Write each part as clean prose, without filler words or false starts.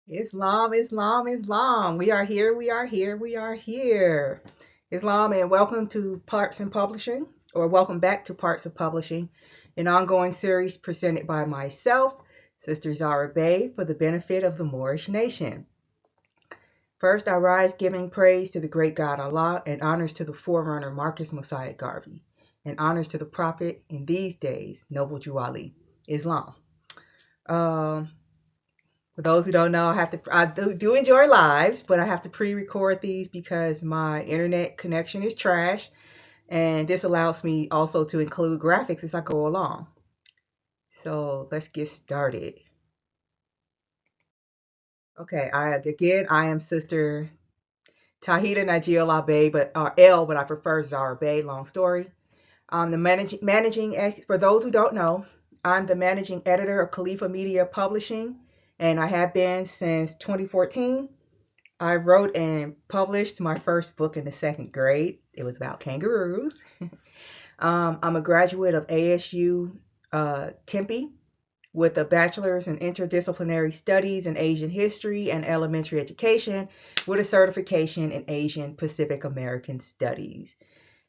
Islam, Islam, Islam. We are here, we are here, we are here. Islam, and welcome to Parts and Publishing, or welcome back to Parts of Publishing, an ongoing series presented by myself, Sister Zahra Bey, for the benefit of the Moorish nation. First, I rise giving praise to the great God Allah and honors to the forerunner Marcus Mosiah Garvey, and honors to the Prophet in these days, Noble Jew Ali, Islam. Um, For those who don't know, I do enjoy lives, but I have to pre-record these because my internet connection is trash, and this allows me also to include graphics as I go along. So let's get started. Okay, I am Sister Tahita Najiola Bey, but L, but I prefer Zahra Bey. Long story. I'm the for those who don't know, I'm the managing editor of Califa Media Publishing, and I have been since 2014. I wrote and published my first book in the second grade. It was about kangaroos. I'm a graduate of ASU Tempe with a bachelor's in interdisciplinary studies in Asian history and elementary education with a certification in Asian Pacific American studies.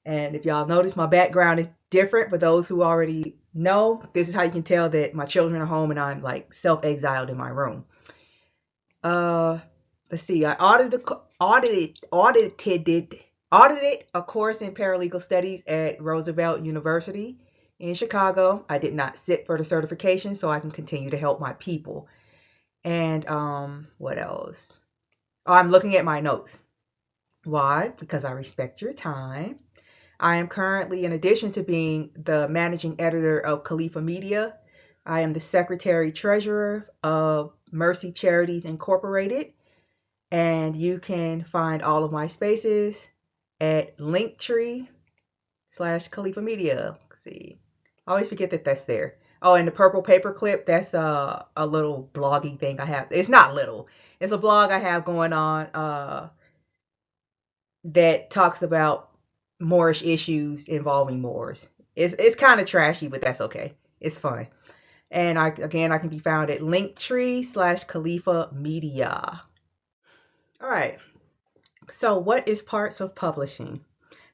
And if y'all notice, my background is different. For those who already know, this is how you can tell that my children are home and I'm like self-exiled in my room. Uh, let's see. I audited a course in paralegal studies at Roosevelt University in Chicago. I did not sit for the certification, so I can continue to help my people. And what else? Oh, I'm looking at my notes. Why? Because I respect your time. I am currently, in addition to being the managing editor of Califa Media, I am the secretary treasurer of Mercy Charities Incorporated, and you can find all of my spaces at Linktree/Califa Media. Let's see. I always forget that that's there. Oh, and the purple paperclip, that's a little bloggy thing I have. It's not little. It's a blog I have going on that talks about Moorish issues involving Moors. It's kind of trashy, but that's okay. It's fun. And I can be found at Linktree/Califa Media. All right. So, what is parts of publishing?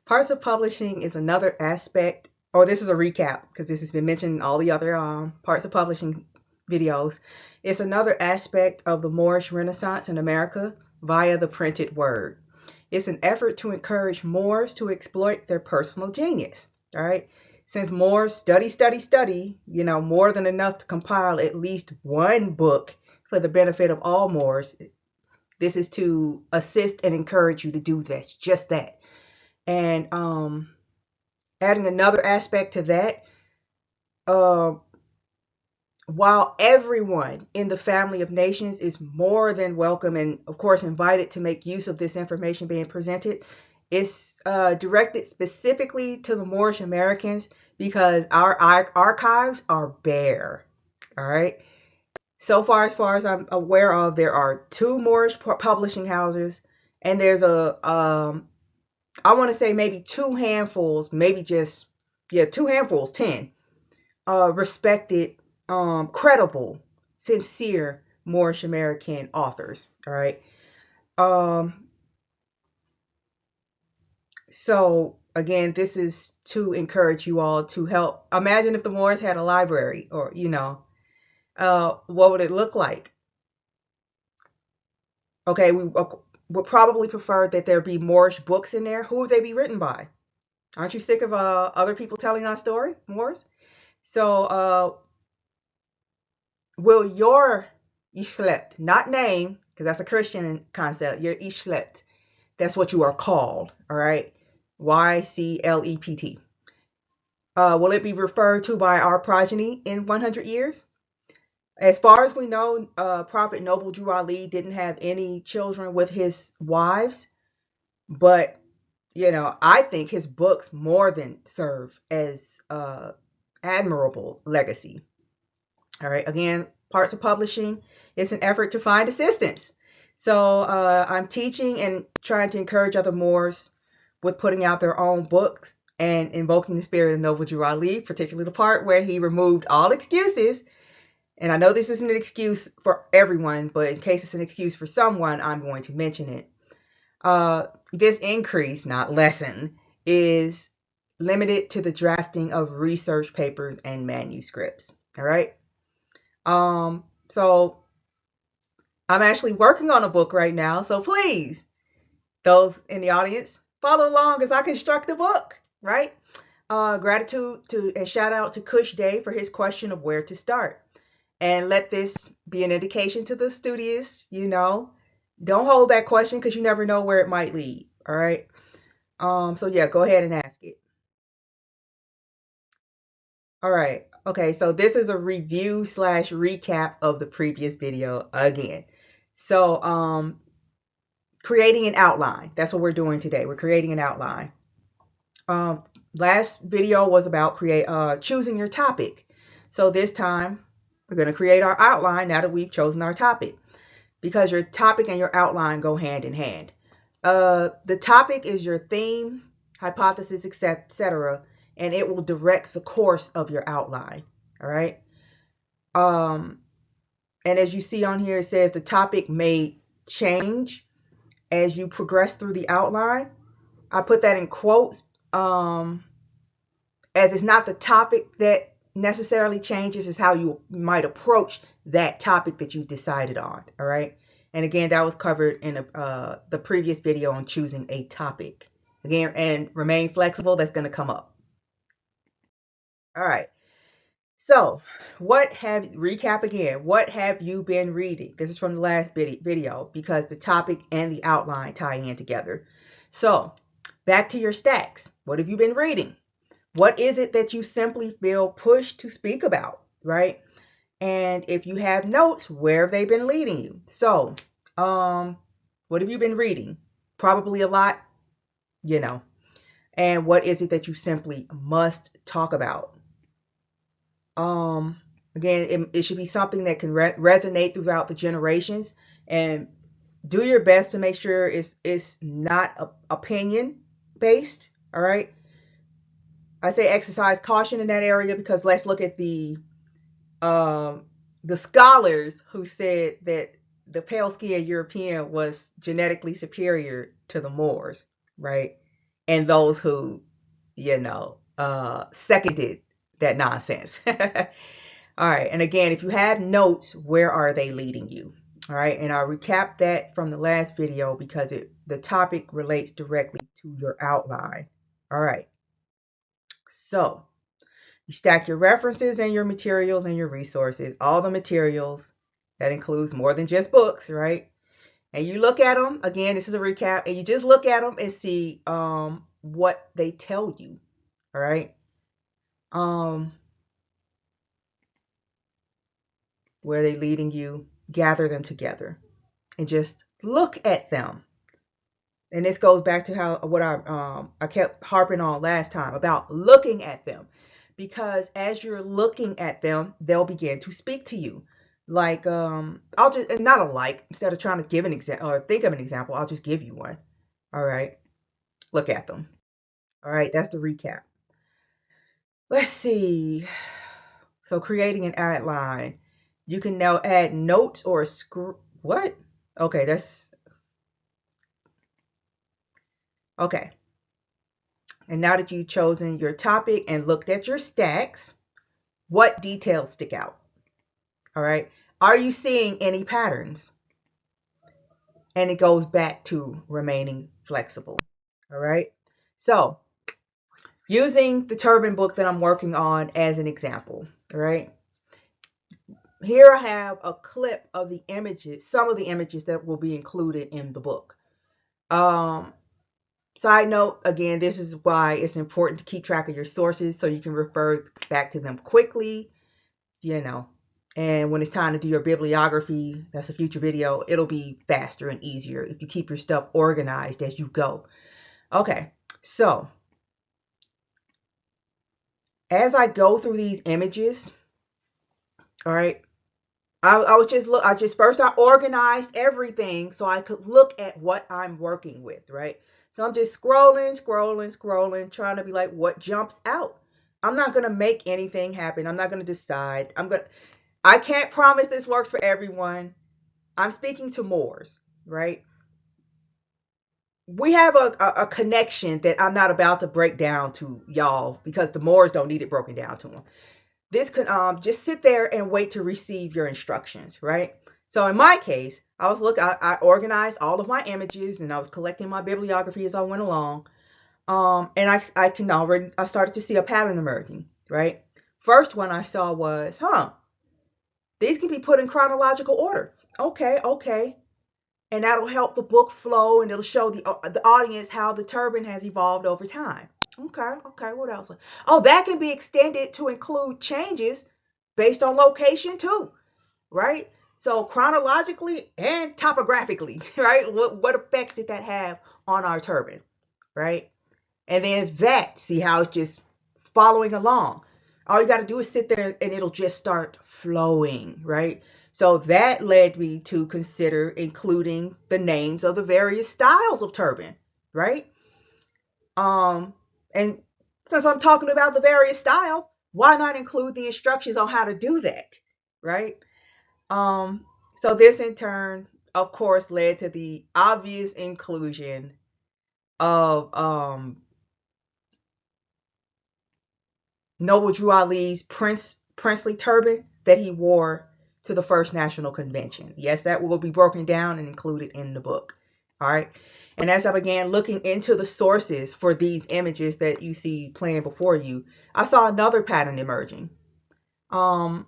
Parts of publishing is another aspect, or this is a recap because this has been mentioned in all the other parts of publishing videos. It's another aspect of the Moorish Renaissance in America via the printed word. It's an effort to encourage Moors to exploit their personal genius. All right. Since Moors study, more than enough to compile at least one book for the benefit of all Moors. This is to assist and encourage you to do this, just that. And adding another aspect to that, uh, while everyone in the family of nations is more than welcome and, of course, invited to make use of this information being presented, it's directed specifically to the Moorish Americans because our archives are bare. All right. So far as I'm aware of, there are two Moorish publishing houses, and there's I want to say maybe two handfuls, maybe just, yeah, two handfuls, 10, respected, credible, sincere Moorish American authors. All right. Um, so again, this is to encourage you all to help. Imagine if the Moors had a library, or, what would it look like? Okay, we would probably prefer that there be Moorish books in there. Who would they be written by? Aren't you sick of other people telling our story, Moors? So, will your Ishlept, not name, because that's a Christian concept, your Ishlept, that's what you are called, all right? YCLEPT. Will it be referred to by our progeny in 100 years? As far as we know, Prophet Noble Drew Ali didn't have any children with his wives, but I think his books more than serve as admirable legacy. All right, again, parts of publishing is an effort to find assistance. So I'm teaching and trying to encourage other Moors with putting out their own books and invoking the spirit of Noble Drew Ali, particularly the part where he removed all excuses And I know this isn't an excuse for everyone, but in case it's an excuse for someone, I'm going to mention it. This increase, not lessen, is limited to the drafting of research papers and manuscripts. All right. So I'm actually working on a book right now. So please, those in the audience, follow along as I construct the book, right? Gratitude to and shout out to Kush Day for his question of where to start. And let this be an indication to the studious, don't hold that question because you never know where it might lead. All right. So yeah, go ahead and ask it. All right. Okay, so this is a review slash recap of the previous video again. So creating an outline. That's what we're doing today. We're creating an outline. Last video was about choosing your topic. So this time we're going to create our outline now that we've chosen our topic, because your topic and your outline go hand in hand. The topic is your theme, hypothesis, etc., and it will direct the course of your outline. All right. And as you see on here, it says the topic may change as you progress through the outline. I put that in quotes, as it's not the topic that necessarily changes, it's how you might approach that topic that you decided on. All right. And again, that was covered in the previous video on choosing a topic. Again, and remain flexible. That's going to come up. All right. So recap again. What have you been reading? This is from the last video because the topic and the outline tie in together. So back to your stacks. What have you been reading? What is it that you simply feel pushed to speak about, right? And if you have notes, where have they been leading you? So, what have you been reading? Probably a lot, And what is it that you simply must talk about? Again, it should be something that can resonate throughout the generations, and do your best to make sure it's not opinion based. All right. I say exercise caution in that area because let's look at the scholars who said that the pale-skinned European was genetically superior to the Moors, right? And those who, seconded that nonsense. All right. And again, if you have notes, where are they leading you? All right. And I'll recap that from the last video because the topic relates directly to your outline. All right. So you stack your references and your materials and your resources, all the materials. That includes more than just books, right? And you look at them. Again, this is a recap. And you just look at them and see what they tell you. All right. Where are they leading you? Gather them together and just look at them. And this goes back to what I kept harping on last time about looking at them, because as you're looking at them, they'll begin to speak to you. Like I'll just instead of trying to give an example or think of an example, I'll just give you one. All right, look at them. All right, that's the recap. Let's see. So creating an outline, you can now add notes or what? Okay, okay. And now that you've chosen your topic and looked at your stacks, what details stick out? All right. Are you seeing any patterns? And it goes back to remaining flexible. All right. So using the Turban book that I'm working on as an example. All right. Here I have a clip of the images, some of the images that will be included in the book. Side note, again, this is why it's important to keep track of your sources so you can refer back to them quickly, and when it's time to do your bibliography, that's a future video, it'll be faster and easier if you keep your stuff organized as you go. Okay, so as I go through these images, all right, I organized everything so I could look at what I'm working with, right? So I'm just scrolling, trying to be like, what jumps out? I'm not going to make anything happen. I'm not going to decide. I can't promise this works for everyone. I'm speaking to Moors, right? We have a connection that I'm not about to break down to y'all because the Moors don't need it broken down to them. This could just sit there and wait to receive your instructions, right? So in my case, I organized all of my images and I was collecting my bibliography as I went along. And I started to see a pattern emerging, right? First one I saw was, these can be put in chronological order. Okay. And that'll help the book flow and it'll show the audience how the turban has evolved over time. Okay, what else? Oh, that can be extended to include changes based on location too, right? So chronologically and topographically, right? What effects did that have on our turban, right? And then see how it's just following along. All you got to do is sit there and it'll just start flowing, right? So that led me to consider including the names of the various styles of turban, right? Um, and since I'm talking about the various styles, why not include the instructions on how to do that, right? Um, so this in turn, of course, led to the obvious inclusion of Noble Drew Ali's princely turban that he wore to the first national convention. Yes, that will be broken down and included in the book. All right. And as I began looking into the sources for these images that you see playing before you, I saw another pattern emerging. Um,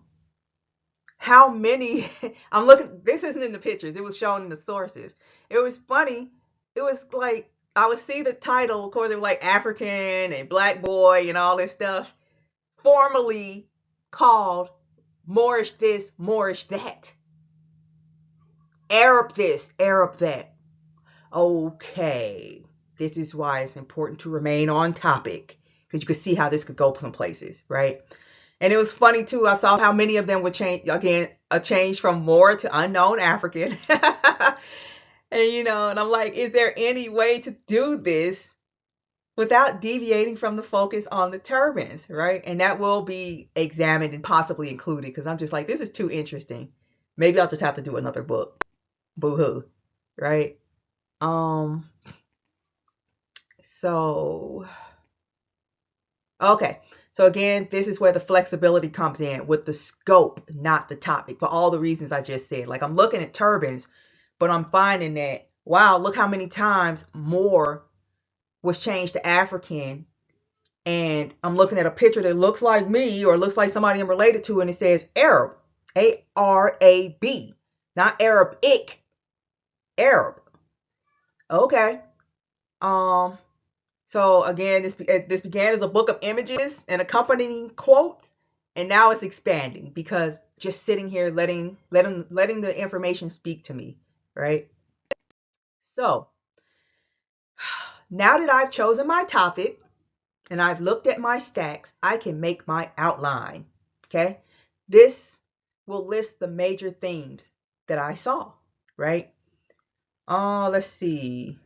how many? I'm looking. This isn't in the pictures. It was shown in the sources. It was funny. It was like I would see the title. Of course, it was like African and Black boy and all this stuff formerly called Moorish this, Moorish that, Arab this, Arab that. Okay, this is why it's important to remain on topic because you could see how this could go some places, right? And it was funny too. I saw how many of them would change again, a change from Moor to unknown African. And I'm like, is there any way to do this without deviating from the focus on the turbans, right? And that will be examined and possibly included because I'm just like, this is too interesting. Maybe I'll just have to do another book. Boo-hoo, right? Um, so okay. So again, this is where the flexibility comes in with the scope, not the topic, for all the reasons I just said. Like I'm looking at turbans, but I'm finding that, wow, look how many times more was changed to African, and I'm looking at a picture that looks like me or looks like somebody I'm related to, and it says Arab, Arab, not Arabic, Arab. Okay. Um. So again, this began as a book of images and accompanying quotes, and now it's expanding because just sitting here letting the information speak to me, right? So now that I've chosen my topic, and I've looked at my stacks, I can make my outline. Okay. This will list the major themes that I saw, right? Let's see.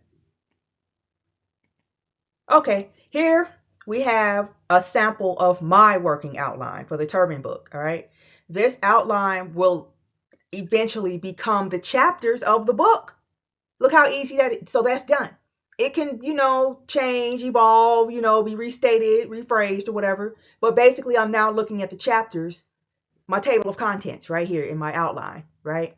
Okay, here we have a sample of my working outline for the Turban book, all right? This outline will eventually become the chapters of the book. Look how easy that is. So that's done. It can, change, evolve, be restated, rephrased, or whatever. But basically, I'm now looking at the chapters, my table of contents right here in my outline, right?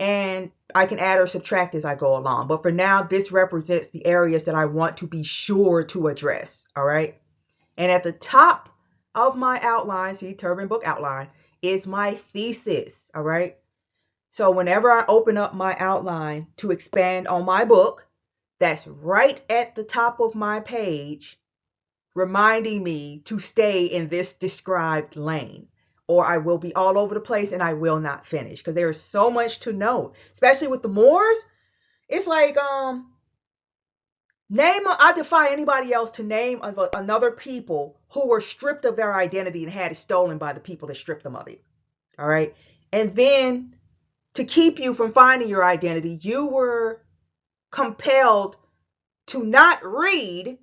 And I can add or subtract as I go along. But for now, this represents the areas that I want to be sure to address, all right? And at the top of my outline, see, Turban Book outline, is my thesis, all right? So whenever I open up my outline to expand on my book, that's right at the top of my page, reminding me to stay in this described lane, or I will be all over the place and I will not finish because there is so much to know, especially with the Moors. It's like, I defy anybody else to name another people who were stripped of their identity and had it stolen by the people that stripped them of it. All right. And then to keep you from finding your identity, you were compelled to not read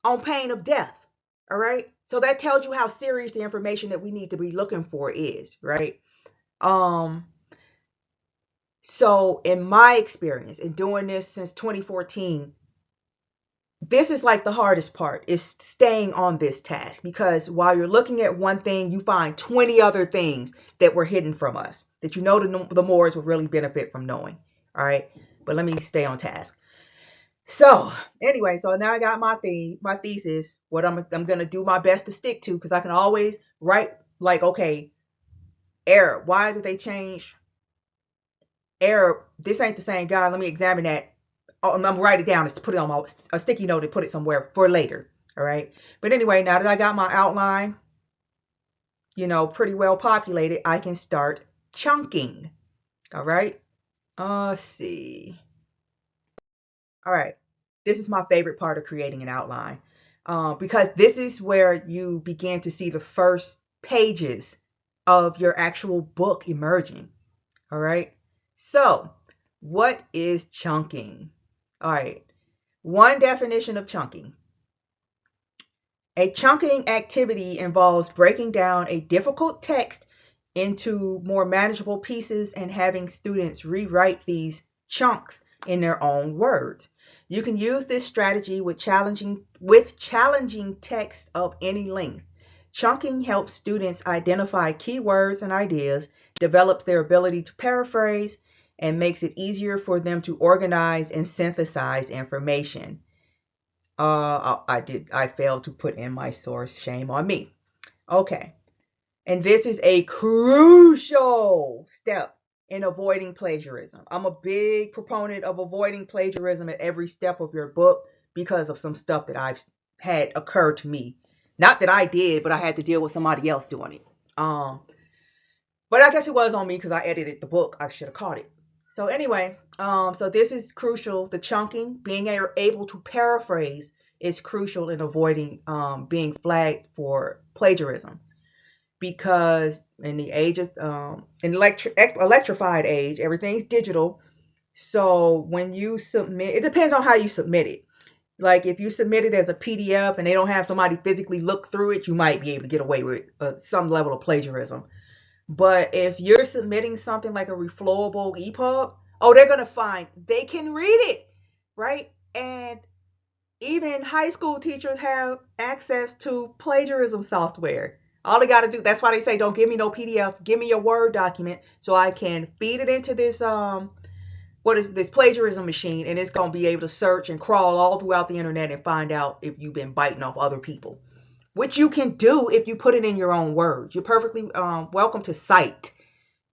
on pain of death. All right. So that tells you how serious the information that we need to be looking for is, right? Um, so in my experience in doing this since 2014, this is like the hardest part is staying on this task, because while you're looking at one thing, you find 20 other things that were hidden from us that you know the Moors would really benefit from knowing. All right, but let me stay on task. So anyway, so now I got my thesis, what I'm gonna do my best to stick to, because I can always write like, okay, error. Why did they change error? This ain't the same guy. Let me examine that. Oh, I'm gonna write it down. Just put it on a sticky note and put it somewhere for later. All right. But anyway, now that I got my outline, pretty well populated, I can start chunking. All right. Let's see. All right. This is my favorite part of creating an outline, because this is where you begin to see the first pages of your actual book emerging. All right. So, what is chunking? All right. One definition of chunking. A chunking activity involves breaking down a difficult text into more manageable pieces and having students rewrite these chunks in their own words. You can use this strategy with challenging texts of any length. Chunking helps students identify key words and ideas, develops their ability to paraphrase, and makes it easier for them to organize and synthesize information. I failed to put in my source. Shame on me. Okay. And this is a crucial step in avoiding plagiarism. I'm a big proponent of avoiding plagiarism at every step of your book because of some stuff that I've had occur to me. Not that I did, but I had to deal with somebody else doing it. But I guess it was on me because I edited the book. I should have caught it. So anyway, so this is crucial. The chunking, being able to paraphrase, is crucial in avoiding being flagged for plagiarism, because in the age of electrified age, everything's digital. So when you submit, it depends on how you submit it. Like if you submit it as a PDF and they don't have somebody physically look through it, you might be able to get away with some level of plagiarism. But if you're submitting something like a reflowable EPUB, oh, they're gonna find they can read it, right? And even high school teachers have access to plagiarism software. All they got to do, that's why they say, don't give me no PDF, give me your Word document so I can feed it into this, what is this plagiarism machine, and it's going to be able to search and crawl all throughout the internet and find out if you've been biting off other people, which you can do if you put it in your own words. You're perfectly welcome to cite,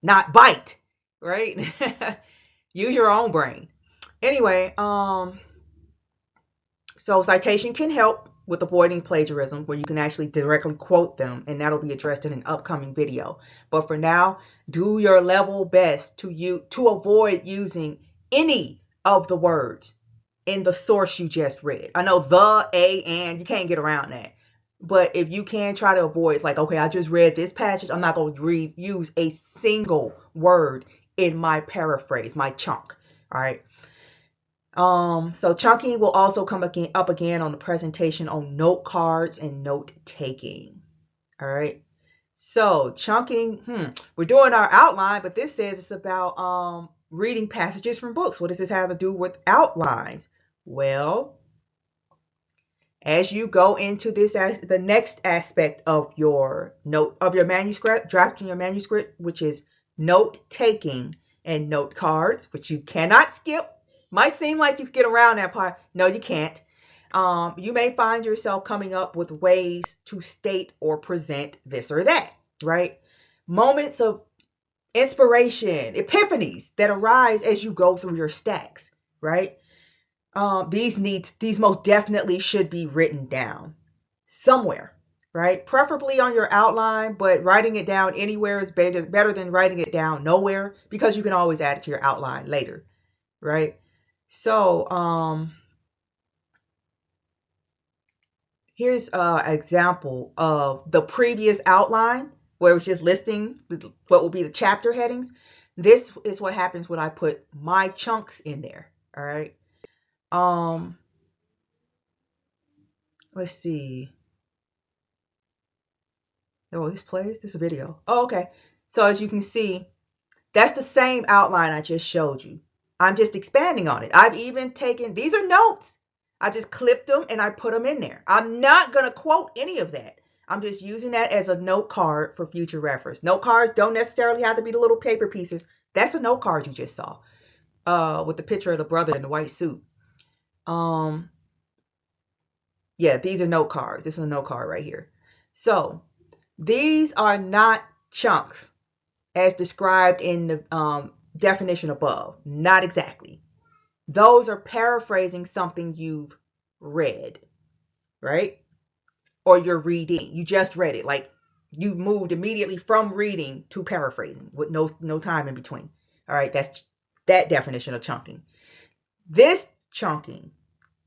not bite, right? Use your own brain. Anyway, so citation can help with avoiding plagiarism, where you can actually directly quote them, and that'll be addressed in an upcoming video. But for now, do your level best to avoid using any of the words in the source you just read. I know the, a, and you can't get around that. But if you can, try to avoid, like, okay, I just read this passage, I'm not going to use a single word in my paraphrase, my chunk. All right. So chunking will also come up again on the presentation on note cards and note taking. All right. So chunking, we're doing our outline, but this says it's about reading passages from books. What does this have to do with outlines? Well, as you go into this, the next aspect of your manuscript, drafting your manuscript, which is note taking and note cards, which you cannot skip. Might seem like you can get around that part. No, you can't. You may find yourself coming up with ways to state or present this or that, right? Moments of inspiration, epiphanies that arise as you go through your stacks, right? These most definitely should be written down somewhere, right? Preferably on your outline, but writing it down anywhere is better than writing it down nowhere, because you can always add it to your outline later, right? So, here's an example of the previous outline where it was just listing what will be the chapter headings. This is what happens when I put my chunks in there. All right. Let's see. Oh, this is a video. Oh, okay. So as you can see, That's the same outline I just showed you. I'm just expanding on it. I've even taken, these are notes. I just clipped them and I put them in there. I'm not going to quote any of that. I'm just using that as a note card for future reference. Note cards don't necessarily have to be the little paper pieces. That's a note card you just saw with the picture of the brother in the white suit. Yeah, these are note cards. This is a note card right here. So these are not chunks as described in the definition above. Not exactly. Those are paraphrasing something you've read, right? Or you're reading. You just read it. Like you moved immediately from reading to paraphrasing with no time in between. All right, that's that definition of chunking. This chunking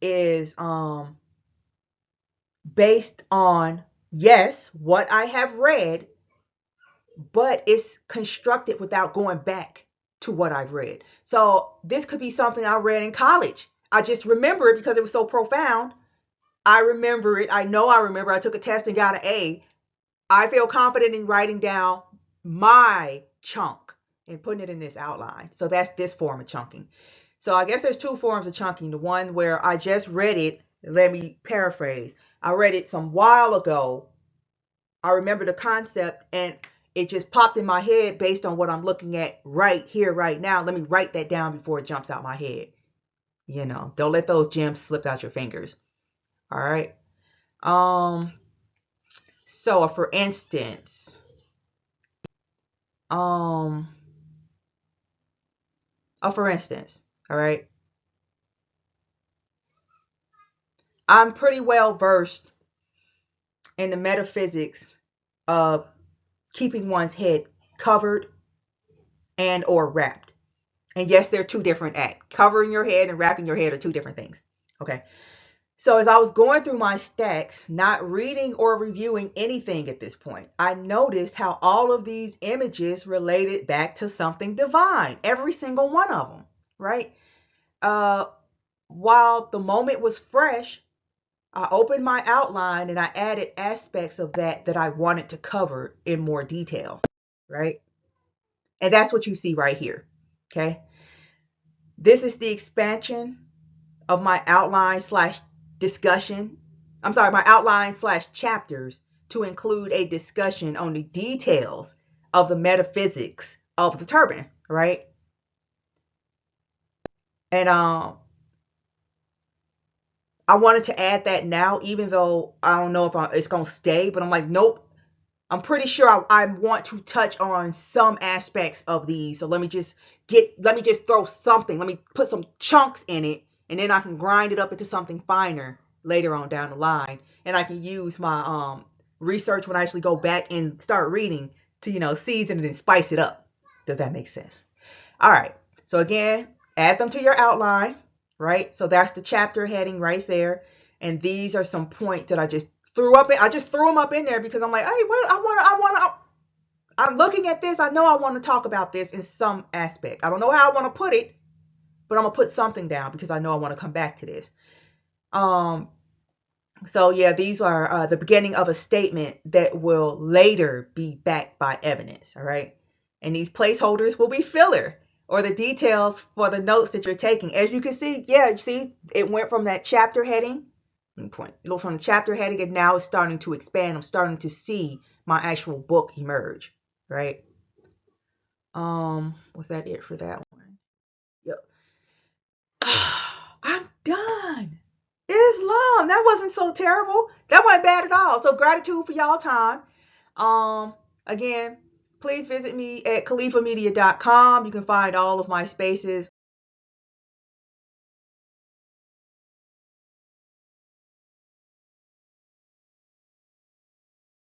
is based on, yes, what I have read, but it's constructed without going back to what I've read. So this could be something I read in college. I just remember it because it was so profound. I remember it. I know I remember. I took a test and got an A. I feel confident in writing down my chunk and putting it in this outline. So that's this form of chunking. So I guess there's two forms of chunking. The one where I just read it. Let me paraphrase. I read it some while ago. I remember the concept and it just popped in my head based on what I'm looking at right here, right now. Let me write that down before it jumps out my head. You know, don't let those gems slip out your fingers. All right. So for instance, all right, I'm pretty well versed in the metaphysics of keeping one's head covered and or wrapped. And yes, they're two different acts. Covering your head and wrapping your head are two different things. Okay. So as I was going through my stacks, not reading or reviewing anything at this point, I noticed how all of these images related back to something divine. Every single one of them, right? While the moment was fresh, I opened my outline and I added aspects of that I wanted to cover in more detail, right? And that's what you see right here, okay? This is the expansion of my outline slash discussion. I'm sorry, my outline slash chapters to include a discussion on the details of the metaphysics of the turban, right? And I wanted to add that now, even though I don't know if it's going to stay, but I'm like, nope. I'm pretty sure I want to touch on some aspects of these. So let me just throw something. Let me put some chunks in it, and then I can grind it up into something finer later on down the line. And I can use my research when I actually go back and start reading to, season it and spice it up. Does that make sense? All right. So again, add them to your outline, right? So that's the chapter heading right there. And these are some points that I just threw them up in there because I'm like, hey, what I'm looking at this. I know I want to talk about this in some aspect. I don't know how I want to put it, but I'm gonna put something down because I know I want to come back to this. So yeah, these are the beginning of a statement that will later be backed by evidence. All right. And these placeholders will be filler or the details for the notes that you're taking. As you can see, yeah, you see it went from that chapter heading. From the chapter heading, and now it's starting to expand. I'm starting to see my actual book emerge, right? Was that it for that one? Yep. I'm done. It's long. That wasn't so terrible. That wasn't bad at all. So gratitude for y'all time. Again, please visit me at califamedia.com. You can find all of my spaces